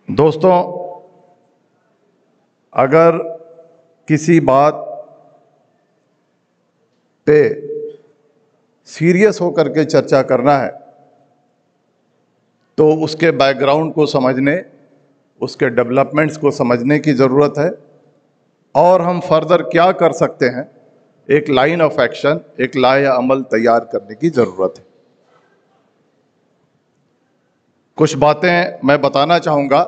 दोस्तों, अगर किसी बात पे सीरियस होकर के चर्चा करना है तो उसके बैकग्राउंड को समझने, उसके डेवलपमेंट्स को समझने की ज़रूरत है और हम फर्दर क्या कर सकते हैं, एक लाइन ऑफ एक्शन, एक लाए अमल तैयार करने की ज़रूरत है। कुछ बातें मैं बताना चाहूँगा।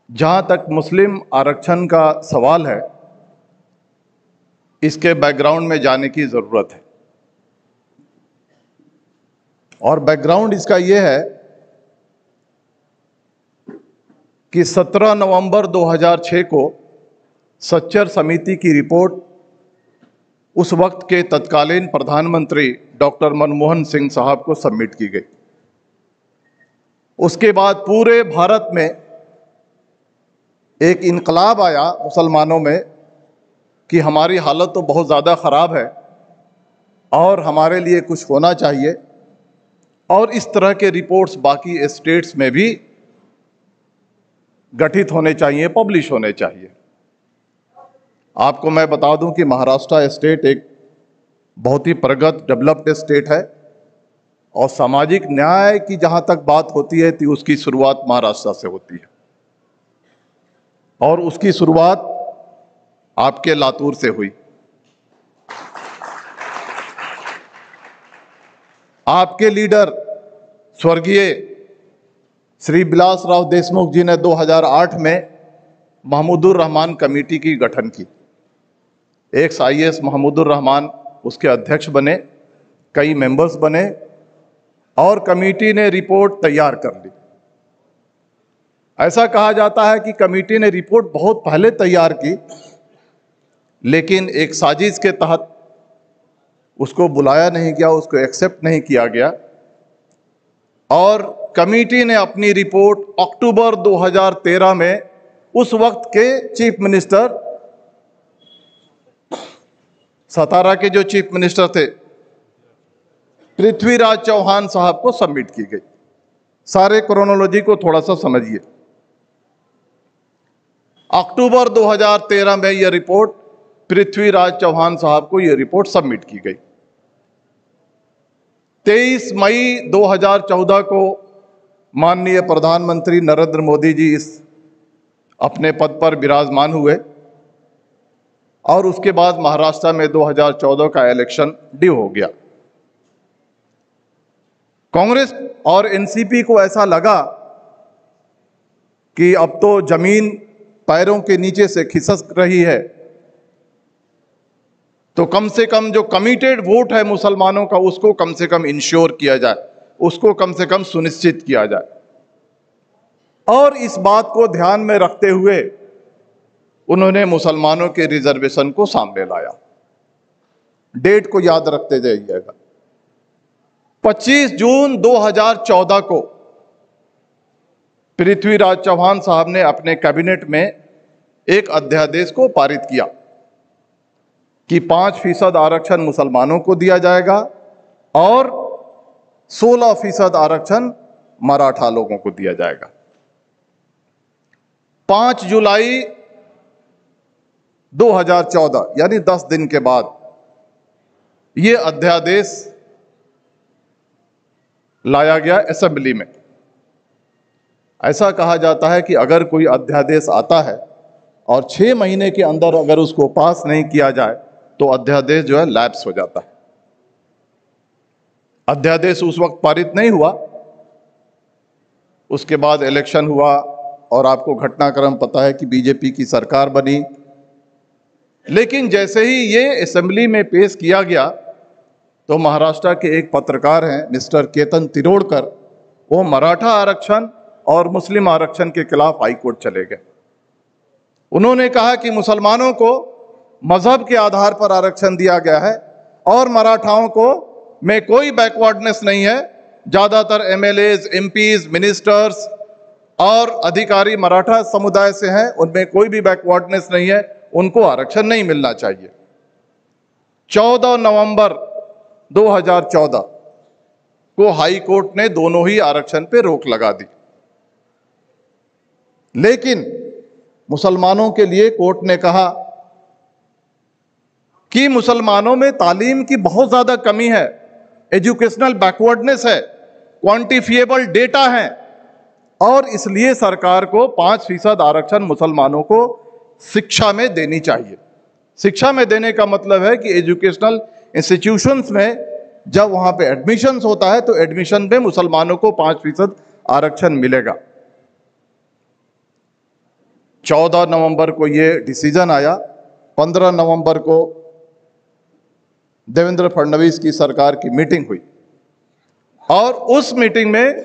जहाँ तक मुस्लिम आरक्षण का सवाल है, इसके बैकग्राउंड में जाने की ज़रूरत है और बैकग्राउंड इसका ये है कि 17 नवंबर 2006 को सच्चर समिति की रिपोर्ट उस वक्त के तत्कालीन प्रधानमंत्री डॉक्टर मनमोहन सिंह साहब को सबमिट की गई। उसके बाद पूरे भारत में एक इनकलाब आया मुसलमानों में कि हमारी हालत तो बहुत ज़्यादा ख़राब है और हमारे लिए कुछ होना चाहिए, और इस तरह के रिपोर्ट्स बाकी स्टेट्स में भी गठित होने चाहिए, पब्लिश होने चाहिए। आपको मैं बता दूं कि महाराष्ट्र स्टेट एक बहुत ही प्रगत डेवलप्ड स्टेट है और सामाजिक न्याय की जहां तक बात होती है तो उसकी शुरुआत महाराष्ट्र से होती है और उसकी शुरुआत आपके लातूर से हुई। आपके लीडर स्वर्गीय श्री विलासराव देशमुख जी ने 2008 में महमूदुर रहमान कमेटी की गठन की। IAS महमूदुर रहमान उसके अध्यक्ष बने, कई मेंबर्स बने और कमेटी ने रिपोर्ट तैयार कर ली। ऐसा कहा जाता है कि कमेटी ने रिपोर्ट बहुत पहले तैयार की, लेकिन एक साजिश के तहत उसको बुलाया नहीं गया, उसको एक्सेप्ट नहीं किया गया और कमेटी ने अपनी रिपोर्ट अक्टूबर 2013 में उस वक्त के चीफ मिनिस्टर, सतारा के जो चीफ मिनिस्टर थे पृथ्वीराज चौहान साहब को सबमिट की गई। सारे क्रोनोलॉजी को थोड़ा सा समझिए। अक्टूबर 2013 में यह रिपोर्ट पृथ्वीराज चौहान साहब को यह रिपोर्ट सबमिट की गई। 23 मई 2014 को माननीय प्रधानमंत्री नरेंद्र मोदी जी इस अपने पद पर विराजमान हुए और उसके बाद महाराष्ट्र में 2014 का इलेक्शन ड्यू हो गया। कांग्रेस और एनसीपी को ऐसा लगा कि अब तो जमीन पैरों के नीचे से खिसक रही है, तो कम से कम जो कमिटेड वोट है मुसलमानों का उसको कम से कम इंश्योर किया जाए, उसको कम से कम सुनिश्चित किया जाए। और इस बात को ध्यान में रखते हुए उन्होंने मुसलमानों के रिजर्वेशन को सामने लाया। डेट को याद रखते जाइएगा। 25 जून 2014 को पृथ्वीराज चौहान साहब ने अपने कैबिनेट में एक अध्यादेश को पारित किया कि 5% आरक्षण मुसलमानों को दिया जाएगा और 16% आरक्षण मराठा लोगों को दिया जाएगा। 5 जुलाई 2014 यानी 10 दिन के बाद यह अध्यादेश लाया गया असेंबली में। ऐसा कहा जाता है कि अगर कोई अध्यादेश आता है और 6 महीने के अंदर अगर उसको पास नहीं किया जाए तो अध्यादेश जो है लैप्स हो जाता है। अध्यादेश उस वक्त पारित नहीं हुआ, उसके बाद इलेक्शन हुआ और आपको घटनाक्रम पता है कि बीजेपी की सरकार बनी। लेकिन जैसे ही ये असेंबली में पेश किया गया तो महाराष्ट्र के एक पत्रकार हैं मिस्टर केतन तिरोड़कर, वो मराठा आरक्षण और मुस्लिम आरक्षण के खिलाफ हाईकोर्ट चले गए। उन्होंने कहा कि मुसलमानों को मजहब के आधार पर आरक्षण दिया गया है और मराठाओं को में कोई बैकवर्डनेस नहीं है। ज्यादातर MLAs, MPs, मिनिस्टर्स और अधिकारी मराठा समुदाय से हैं, उनमें कोई भी बैकवर्डनेस नहीं है, उनको आरक्षण नहीं मिलना चाहिए। 14 नवंबर 2014 को हाई कोर्ट ने दोनों ही आरक्षण पे रोक लगा दी। लेकिन मुसलमानों के लिए कोर्ट ने कहा कि मुसलमानों में तालीम की बहुत ज्यादा कमी है, एजुकेशनल बैकवर्डनेस है, क्वांटिफिएबल डेटा है, और इसलिए सरकार को 5% आरक्षण मुसलमानों को शिक्षा में देनी चाहिए। शिक्षा में देने का मतलब है कि एजुकेशनल इंस्टीट्यूशंस में जब वहां पे एडमिशंस होता है तो एडमिशन में मुसलमानों को 5% आरक्षण मिलेगा। 14 नवंबर को ये डिसीजन आया। 15 नवंबर को देवेंद्र फडणवीस की सरकार की मीटिंग हुई और उस मीटिंग में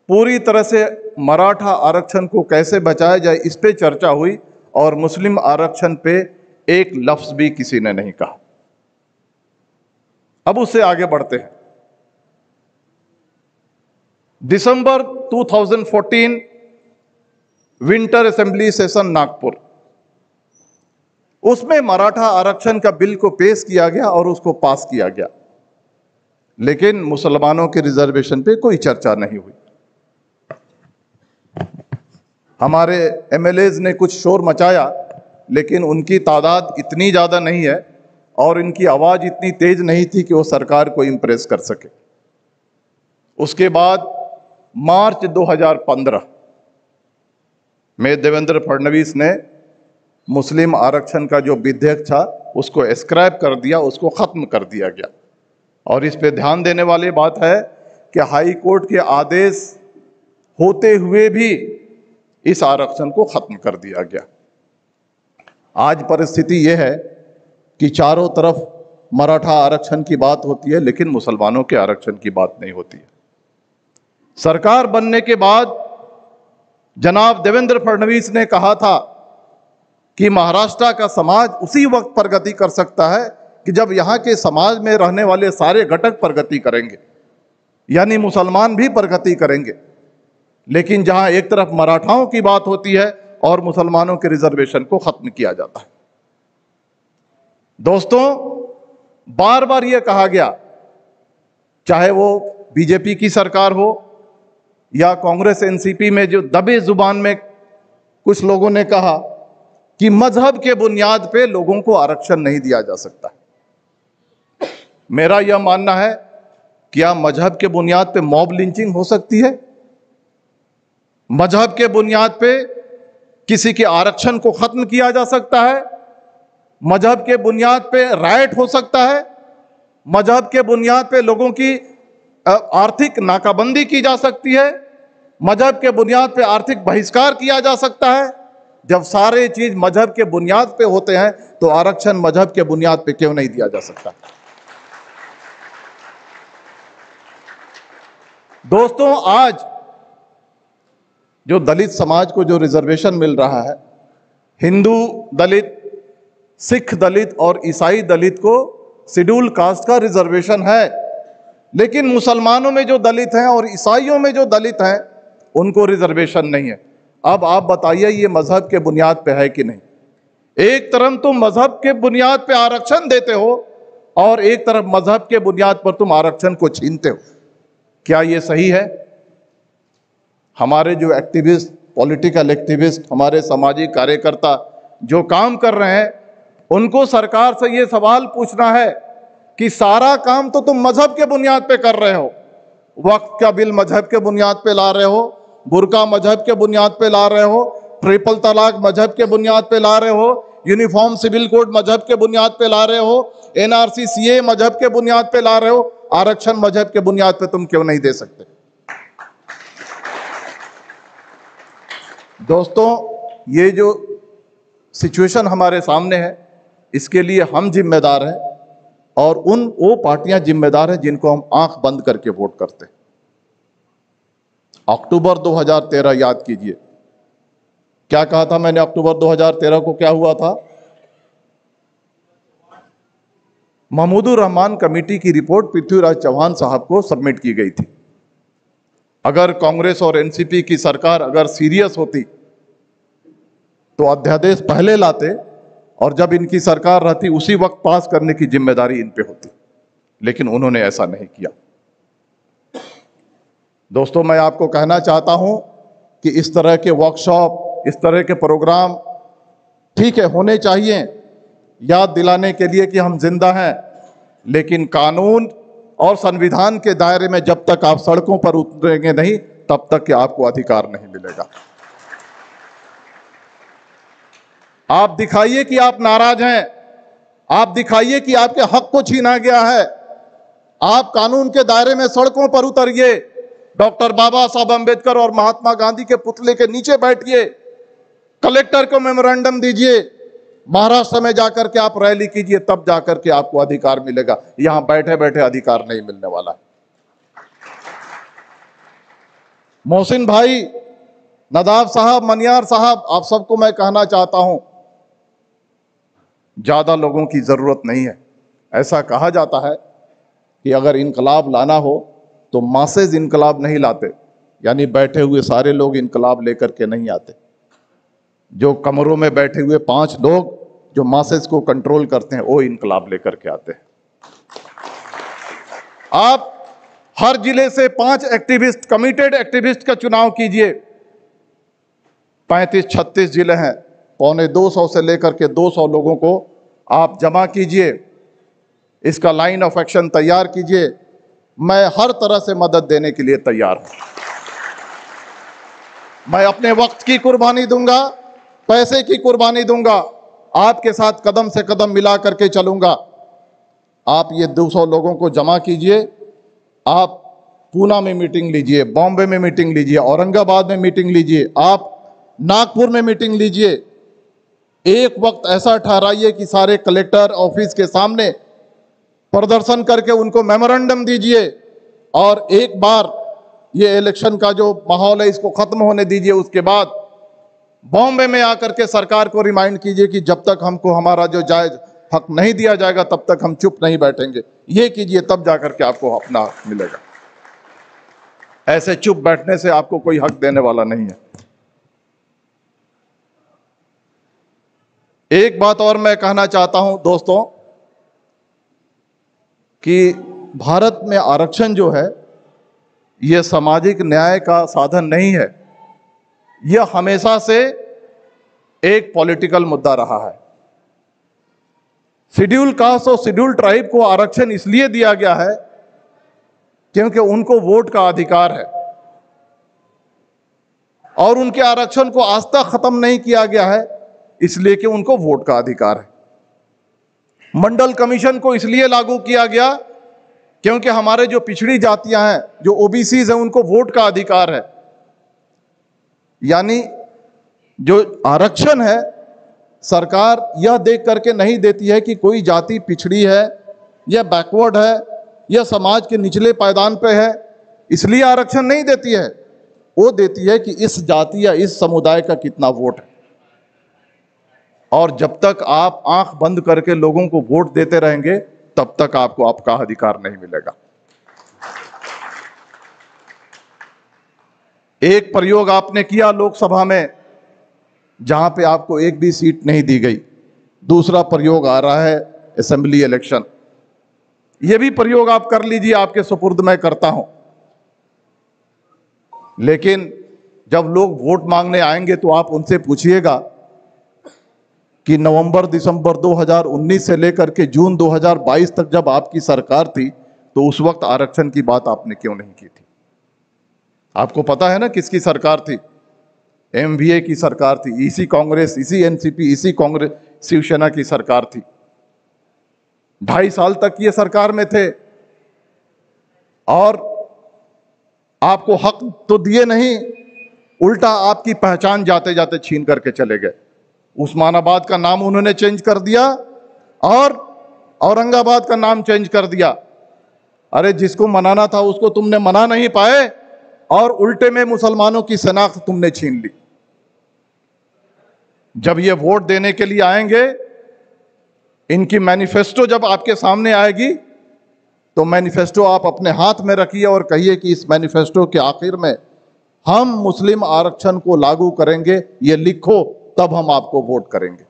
पूरी तरह से मराठा आरक्षण को कैसे बचाया जाए इस पे चर्चा हुई और मुस्लिम आरक्षण पे एक लफ्ज भी किसी ने नहीं कहा। अब उससे आगे बढ़ते हैं। दिसंबर 2014 विंटर असेंबली सेशन नागपुर, उसमें मराठा आरक्षण का बिल को पेश किया गया और उसको पास किया गया, लेकिन मुसलमानों के रिजर्वेशन पे कोई चर्चा नहीं हुई। हमारे एमएलएज ने कुछ शोर मचाया, लेकिन उनकी तादाद इतनी ज्यादा नहीं है और इनकी आवाज इतनी तेज नहीं थी कि वो सरकार को इंप्रेस कर सके। उसके बाद मार्च 2015 में देवेंद्र फडणवीस ने मुस्लिम आरक्षण का जो विधेयक था उसको स्क्रैप कर दिया, उसको खत्म कर दिया गया। और इस पे ध्यान देने वाली बात है कि हाई कोर्ट के आदेश होते हुए भी इस आरक्षण को खत्म कर दिया गया। आज परिस्थिति यह है कि चारों तरफ मराठा आरक्षण की बात होती है, लेकिन मुसलमानों के आरक्षण की बात नहीं होती है। सरकार बनने के बाद जनाब देवेंद्र फडणवीस ने कहा था कि महाराष्ट्र का समाज उसी वक्त प्रगति कर सकता है कि जब यहां के समाज में रहने वाले सारे घटक प्रगति करेंगे, यानी मुसलमान भी प्रगति करेंगे। लेकिन जहां एक तरफ मराठाओं की बात होती है और मुसलमानों के रिजर्वेशन को खत्म किया जाता है। दोस्तों, बार बार यह कहा गया, चाहे वो बीजेपी की सरकार हो या कांग्रेस एनसीपी में जो दबे जुबान में कुछ लोगों ने कहा कि मजहब के बुनियाद पे लोगों को आरक्षण नहीं दिया जा सकता। मेरा यह मानना है, क्या मजहब के बुनियाद पे मॉब लिंचिंग हो सकती है? मजहब के बुनियाद पे किसी के आरक्षण को खत्म किया जा सकता है? मजहब के बुनियाद पे राइट हो सकता है? मजहब के बुनियाद पे लोगों की आर्थिक नाकाबंदी की जा सकती है? मजहब के बुनियाद पे आर्थिक बहिष्कार किया जा सकता है? जब सारे चीज मजहब के बुनियाद पे होते हैं तो आरक्षण मजहब के बुनियाद पे क्यों नहीं दिया जा सकता? दोस्तों, आज जो दलित समाज को जो रिजर्वेशन मिल रहा है, हिंदू दलित, सिख दलित और ईसाई दलित को शेड्यूल कास्ट का रिजर्वेशन है, लेकिन मुसलमानों में जो दलित हैं और ईसाइयों में जो दलित हैं उनको रिजर्वेशन नहीं है। अब आप बताइए, ये मजहब के बुनियाद पे है कि नहीं? एक तरफ तुम मजहब के बुनियाद पे आरक्षण देते हो और एक तरफ मजहब के बुनियाद पर तुम आरक्षण को छीनते हो। क्या ये सही है? हमारे जो एक्टिविस्ट, पॉलिटिकल एक्टिविस्ट, हमारे सामाजिक कार्यकर्ता जो काम कर रहे हैं, उनको सरकार से ये सवाल पूछना है कि सारा काम तो तुम मजहब के बुनियाद पे कर रहे हो। वक्फ का बिल मजहब के बुनियाद पे ला रहे हो, बुर्का मजहब के बुनियाद पे ला रहे हो, ट्रिपल तलाक मजहब के बुनियाद पे ला रहे हो, यूनिफॉर्म सिविल कोड मजहब के बुनियाद पे ला रहे हो, एनआरसी सीए मजहब के बुनियाद पे ला रहे हो। आरक्षण मजहब के बुनियाद पे तुम क्यों नहीं दे सकते? दोस्तों, ये जो सिचुएशन हमारे सामने है, इसके लिए हम जिम्मेदार हैं और वो पार्टियां जिम्मेदार हैं जिनको हम आंख बंद करके वोट करते हैं। अक्टूबर 2013 याद कीजिए, क्या कहा था मैंने? अक्टूबर 2013 को क्या हुआ था? महमूदुर रहमान कमेटी की रिपोर्ट पृथ्वीराज चौहान साहब को सबमिट की गई थी। अगर कांग्रेस और एनसीपी की सरकार अगर सीरियस होती तो अध्यादेश पहले लाते और जब इनकी सरकार रहती उसी वक्त पास करने की जिम्मेदारी इन पे होती, लेकिन उन्होंने ऐसा नहीं किया। दोस्तों, मैं आपको कहना चाहता हूं कि इस तरह के वर्कशॉप, इस तरह के प्रोग्राम ठीक है होने चाहिए, याद दिलाने के लिए कि हम जिंदा हैं, लेकिन कानून और संविधान के दायरे में जब तक आप सड़कों पर उतरेंगे नहीं, तब तक कि आपको अधिकार नहीं मिलेगा। आप दिखाइए कि आप नाराज हैं, आप दिखाइए कि आपके हक को छीना गया है, आप कानून के दायरे में सड़कों पर उतरिए, डॉक्टर बाबा साहब अंबेडकर और महात्मा गांधी के पुतले के नीचे बैठिए, कलेक्टर को मेमोरेंडम दीजिए, महाराष्ट्र में जाकर के आप रैली कीजिए, तब जाकर के आपको अधिकार मिलेगा। यहां बैठे बैठे अधिकार नहीं मिलने वाला। मोहसिन भाई, नदाब साहब, मनियार साहब, आप सबको मैं कहना चाहता हूं, ज्यादा लोगों की जरूरत नहीं है। ऐसा कहा जाता है कि अगर इनकलाब लाना हो तो मासेज इनकलाब नहीं लाते, यानी बैठे हुए सारे लोग इनकलाब लेकर के नहीं आते। जो कमरों में बैठे हुए 5 लोग जो मासेज को कंट्रोल करते हैं, वो इनकलाब लेकर के आते हैं। आप हर जिले से 5 एक्टिविस्ट, कमिटेड एक्टिविस्ट का चुनाव कीजिए। 35-36 जिले हैं, 225 से लेकर के 200 लोगों को आप जमा कीजिए, इसका लाइन ऑफ एक्शन तैयार कीजिए। मैं हर तरह से मदद देने के लिए तैयार हूं। मैं अपने वक्त की कुर्बानी दूंगा, पैसे की कुर्बानी दूंगा, आपके साथ कदम से कदम मिला करके चलूंगा। आप ये 200 लोगों को जमा कीजिए, आप पूना में मीटिंग लीजिए, बॉम्बे में मीटिंग लीजिए, औरंगाबाद में मीटिंग लीजिए, आप नागपुर में मीटिंग लीजिए। एक वक्त ऐसा ठहराइए कि सारे कलेक्टर ऑफिस के सामने प्रदर्शन करके उनको मेमोरेंडम दीजिए, और एक बार ये इलेक्शन का जो माहौल है इसको खत्म होने दीजिए। उसके बाद बॉम्बे में आकर के सरकार को रिमाइंड कीजिए कि जब तक हमको हमारा जो जायज हक नहीं दिया जाएगा तब तक हम चुप नहीं बैठेंगे। ये कीजिए, तब जाकर के आपको अपना हक मिलेगा। ऐसे चुप बैठने से आपको कोई हक देने वाला नहीं है। एक बात और मैं कहना चाहता हूं दोस्तों, कि भारत में आरक्षण जो है यह सामाजिक न्याय का साधन नहीं है, यह हमेशा से एक पॉलिटिकल मुद्दा रहा है। शेड्यूल कास्ट और शेड्यूल ट्राइब को आरक्षण इसलिए दिया गया है क्योंकि उनको वोट का अधिकार है, और उनके आरक्षण को आज तक खत्म नहीं किया गया है इसलिए कि उनको वोट का अधिकार है। मंडल कमीशन को इसलिए लागू किया गया क्योंकि हमारे जो पिछड़ी जातियां हैं, जो ओबीसीज हैं, उनको वोट का अधिकार है। यानी जो आरक्षण है सरकार यह देख करके नहीं देती है कि कोई जाति पिछड़ी है या बैकवर्ड है या समाज के निचले पायदान पे है, इसलिए आरक्षण नहीं देती है। वो देती है कि इस जाति या इस समुदाय का कितना वोट है। और जब तक आप आंख बंद करके लोगों को वोट देते रहेंगे तब तक आपको आपका अधिकार नहीं मिलेगा। एक प्रयोग आपने किया लोकसभा में जहां पे आपको एक भी सीट नहीं दी गई। दूसरा प्रयोग आ रहा है असेंबली इलेक्शन। यह भी प्रयोग आप कर लीजिए, आपके सुपुर्द मैं करता हूं। लेकिन जब लोग वोट मांगने आएंगे तो आप उनसे पूछिएगा कि नवंबर दिसंबर 2019 से लेकर के जून 2022 तक जब आपकी सरकार थी तो उस वक्त आरक्षण की बात आपने क्यों नहीं की थी? आपको पता है ना किसकी सरकार थी? एमवीए की सरकार थी, इसी कांग्रेस, इसी एनसीपी, इसी कांग्रेस शिवसेना की सरकार थी। 2.5 साल तक ये सरकार में थे और आपको हक तो दिए नहीं, उल्टा आपकी पहचान जाते जाते छीन करके चले गए। उस्मानाबाद का नाम उन्होंने चेंज कर दिया और औरंगाबाद का नाम चेंज कर दिया। अरे जिसको मनाना था उसको तुमने मना नहीं पाए और उल्टे में मुसलमानों की शनाख्त तुमने छीन ली। जब ये वोट देने के लिए आएंगे, इनकी मैनिफेस्टो जब आपके सामने आएगी तो मैनिफेस्टो आप अपने हाथ में रखिए और कहिए कि इस मैनिफेस्टो के आखिर में हम मुस्लिम आरक्षण को लागू करेंगे, ये लिखो, तब हम आपको वोट करेंगे।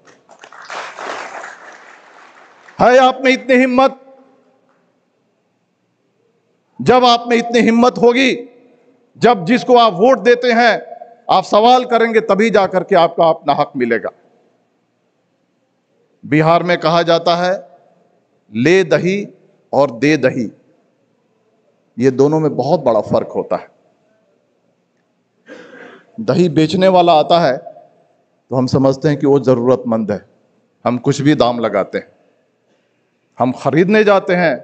है आप में इतनी हिम्मत? जब आप में इतनी हिम्मत होगी, जब जिसको आप वोट देते हैं आप सवाल करेंगे तभी जाकर के आपको अपना हक मिलेगा। बिहार में कहा जाता है ले दही और दे दही, ये दोनों में बहुत बड़ा फर्क होता है। दही बेचने वाला आता है तो हम समझते हैं कि वो जरूरतमंद है, हम कुछ भी दाम लगाते हैं। हम खरीदने जाते हैं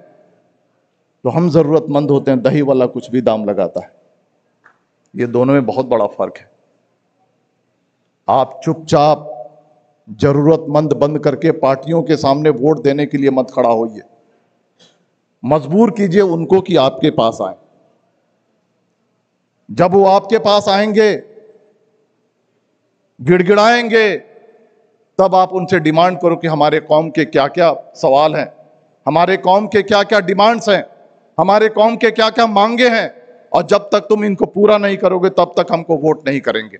तो हम जरूरतमंद होते हैं, दही वाला कुछ भी दाम लगाता है। ये दोनों में बहुत बड़ा फर्क है। आप चुपचाप जरूरतमंद बंद करके पार्टियों के सामने वोट देने के लिए मत खड़ा होइए, मजबूर कीजिए उनको कि आपके पास आए। जब वो आपके पास आएंगे, गिड़गिड़ाएंगे, तब आप उनसे डिमांड करो कि हमारे कौम के क्या क्या सवाल हैं, हमारे कौम के क्या क्या डिमांड्स हैं, हमारे कौम के क्या क्या मांगे हैं, और जब तक तुम इनको पूरा नहीं करोगे तब तक हमको वोट नहीं करेंगे।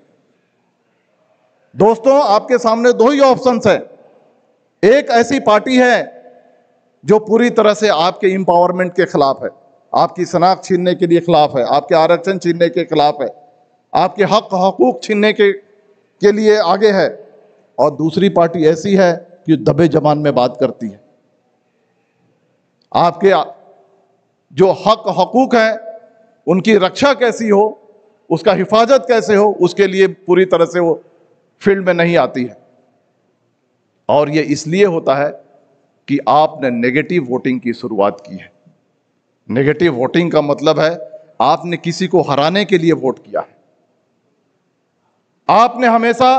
दोस्तों, आपके सामने दो ही ऑप्शंस है। एक ऐसी पार्टी है जो पूरी तरह से आपके एम्पावरमेंट के खिलाफ है, आपकी शनाख्त छीनने के लिए खिलाफ है, आपके आरक्षण छीनने के खिलाफ है, आपके हक हकूक छीनने के लिए आगे है। और दूसरी पार्टी ऐसी है कि दबे जबान में बात करती है। आपके जो हक हकूक हैं उनकी रक्षा कैसी हो, उसका हिफाजत कैसे हो, उसके लिए पूरी तरह से वो फील्ड में नहीं आती है। और ये इसलिए होता है कि आपने नेगेटिव वोटिंग की शुरुआत की है। नेगेटिव वोटिंग का मतलब है आपने किसी को हराने के लिए वोट किया है। आपने हमेशा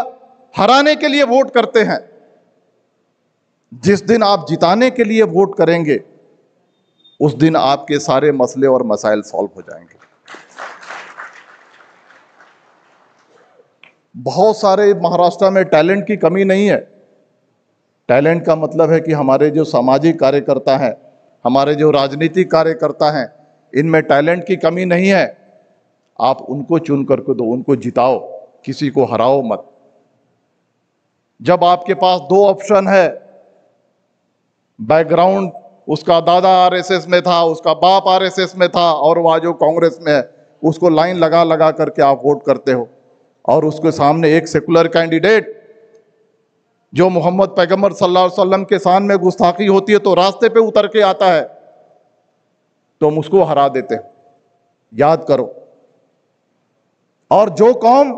हराने के लिए वोट करते हैं। जिस दिन आप जिताने के लिए वोट करेंगे उस दिन आपके सारे मसले और मसाइल सॉल्व हो जाएंगे। बहुत सारे महाराष्ट्र में टैलेंट की कमी नहीं है। टैलेंट का मतलब है कि हमारे जो सामाजिक कार्यकर्ता हैं, हमारे जो राजनीतिक कार्यकर्ता हैं, इनमें टैलेंट की कमी नहीं है। आप उनको चुन करके दो, उनको जिताओ, किसी को हराओ मत। जब आपके पास दो ऑप्शन है, बैकग्राउंड उसका दादा आरएसएस में था, उसका बाप आरएसएस में था, और वह जो कांग्रेस में है, उसको लाइन लगा लगा करके आप वोट करते हो, और उसके सामने एक सेकुलर कैंडिडेट जो मोहम्मद पैगंबर सल्लल्लाहु अलैहि वसल्लम के शान में गुस्ताखी होती है तो रास्ते पे उतर के आता है, तो हम उसको हरा देते हो। याद करो। और जो कौम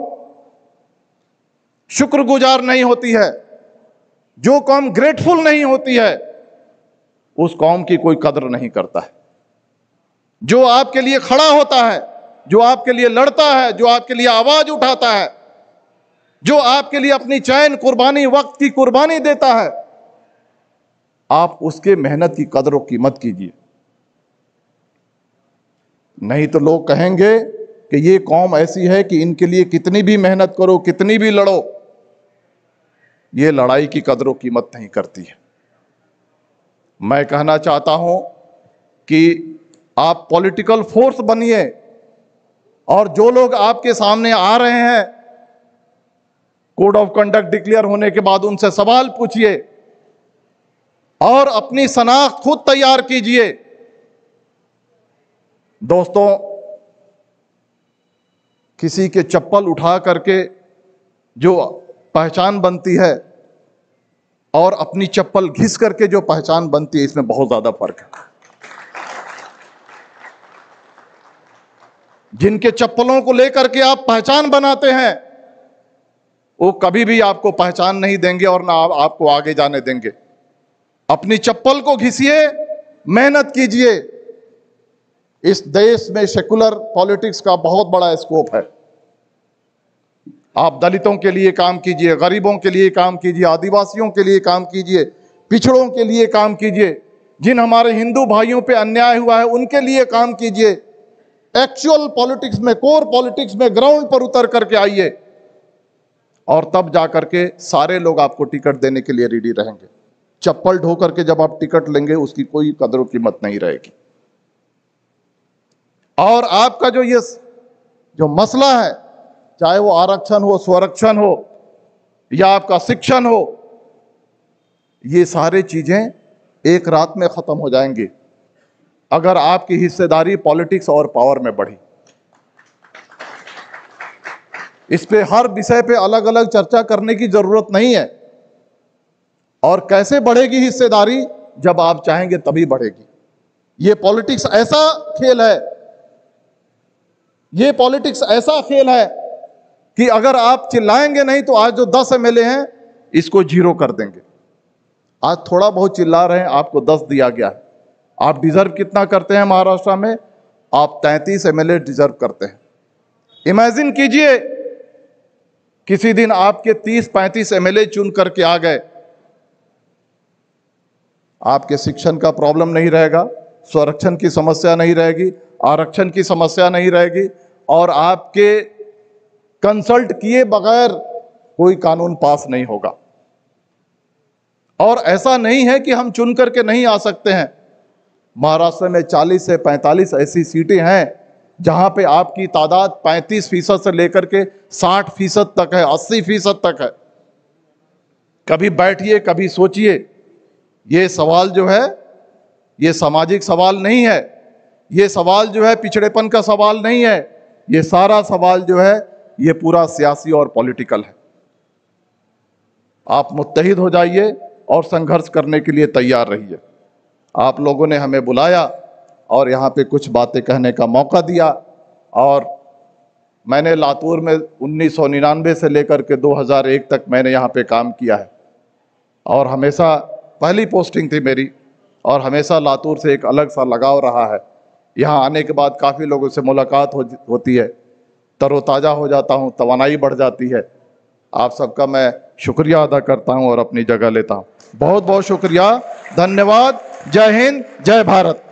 शुक्रगुजार नहीं होती है, जो कौम ग्रेटफुल नहीं होती है, उस कौम की कोई कदर नहीं करता है। जो आपके लिए खड़ा होता है, जो आपके लिए लड़ता है, जो आपके लिए आवाज उठाता है, जो आपके लिए अपनी चैन कुर्बानी, वक्त की कुर्बानी देता है, आप उसके मेहनत की कदर और कीमत कीजिए। नहीं तो लोग कहेंगे कि ये कौम ऐसी है कि इनके लिए कितनी भी मेहनत करो, कितनी भी लड़ो, ये लड़ाई की कदर और कीमत नहीं करती है। मैं कहना चाहता हूं कि आप पॉलिटिकल फोर्स बनिए, और जो लोग आपके सामने आ रहे हैं, कोड ऑफ कंडक्ट डिक्लेयर होने के बाद उनसे सवाल पूछिए और अपनी शनाख्त खुद तैयार कीजिए। दोस्तों, किसी के चप्पल उठा करके जो पहचान बनती है और अपनी चप्पल घिस करके जो पहचान बनती है, इसमें बहुत ज्यादा फर्क है। जिनके चप्पलों को लेकर के आप पहचान बनाते हैं, वो कभी भी आपको पहचान नहीं देंगे और ना आपको आगे जाने देंगे। अपनी चप्पल को घिसिए, मेहनत कीजिए। इस देश में सेकुलर पॉलिटिक्स का बहुत बड़ा स्कोप है। आप दलितों के लिए काम कीजिए, गरीबों के लिए काम कीजिए, आदिवासियों के लिए काम कीजिए, पिछड़ों के लिए काम कीजिए, जिन हमारे हिंदू भाइयों पे अन्याय हुआ है उनके लिए काम कीजिए। एक्चुअल पॉलिटिक्स में, कोर पॉलिटिक्स में ग्राउंड पर उतर करके आइए, और तब जाकर के सारे लोग आपको टिकट देने के लिए रेडी रहेंगे। चप्पल ढो करके जब आप टिकट लेंगे उसकी कोई कदर और कीमत नहीं रहेगी। और आपका जो मसला है, चाहे वो आरक्षण हो, स्वरक्षण हो, या आपका शिक्षण हो, ये सारे चीजें एक रात में खत्म हो जाएंगी अगर आपकी हिस्सेदारी पॉलिटिक्स और पावर में बढ़ी। इस पे हर विषय पे अलग अलग चर्चा करने की जरूरत नहीं है। और कैसे बढ़ेगी हिस्सेदारी? जब आप चाहेंगे तभी बढ़ेगी। ये पॉलिटिक्स ऐसा खेल है, ये पॉलिटिक्स ऐसा खेल है कि अगर आप चिल्लाएंगे नहीं तो आज जो 10 एमएलए हैं इसको 0 कर देंगे। आज थोड़ा बहुत चिल्ला रहे हैं, आपको 10 दिया गया है। आप डिजर्व कितना करते हैं महाराष्ट्र में? आप 33 एमएलए डिजर्व करते हैं। इमेजिन कीजिए किसी दिन आपके 30-35 एमएलए चुन करके आ गए, आपके शिक्षण का प्रॉब्लम नहीं रहेगा, संरक्षण की समस्या नहीं रहेगी, आरक्षण की समस्या नहीं रहेगी, और आपके कंसल्ट किए बगैर कोई कानून पास नहीं होगा। और ऐसा नहीं है कि हम चुन करके नहीं आ सकते हैं। महाराष्ट्र में 40 से 45 ऐसी सीटें हैं जहां पे आपकी तादाद 35% से लेकर के 60% तक है, 80% तक है। कभी बैठिए, कभी सोचिए। ये सवाल जो है ये सामाजिक सवाल नहीं है, ये सवाल जो है पिछड़ेपन का सवाल नहीं है, ये सारा सवाल जो है ये पूरा सियासी और पॉलिटिकल है। आप मुत्तहिद हो जाइए और संघर्ष करने के लिए तैयार रहिए। आप लोगों ने हमें बुलाया और यहाँ पे कुछ बातें कहने का मौका दिया, और मैंने लातूर में 1999 से लेकर के 2001 तक मैंने यहाँ पे काम किया है, और हमेशा पहली पोस्टिंग थी मेरी, और हमेशा लातूर से एक अलग सा लगाव रहा है। यहाँ आने के बाद काफ़ी लोगों से मुलाकात होती है, तरोताज़ा हो जाता हूँ, तवानाई बढ़ जाती है। आप सबका मैं शुक्रिया अदा करता हूँ और अपनी जगह लेता हूँ। बहुत बहुत शुक्रिया, धन्यवाद। जय हिंद, जय भारत।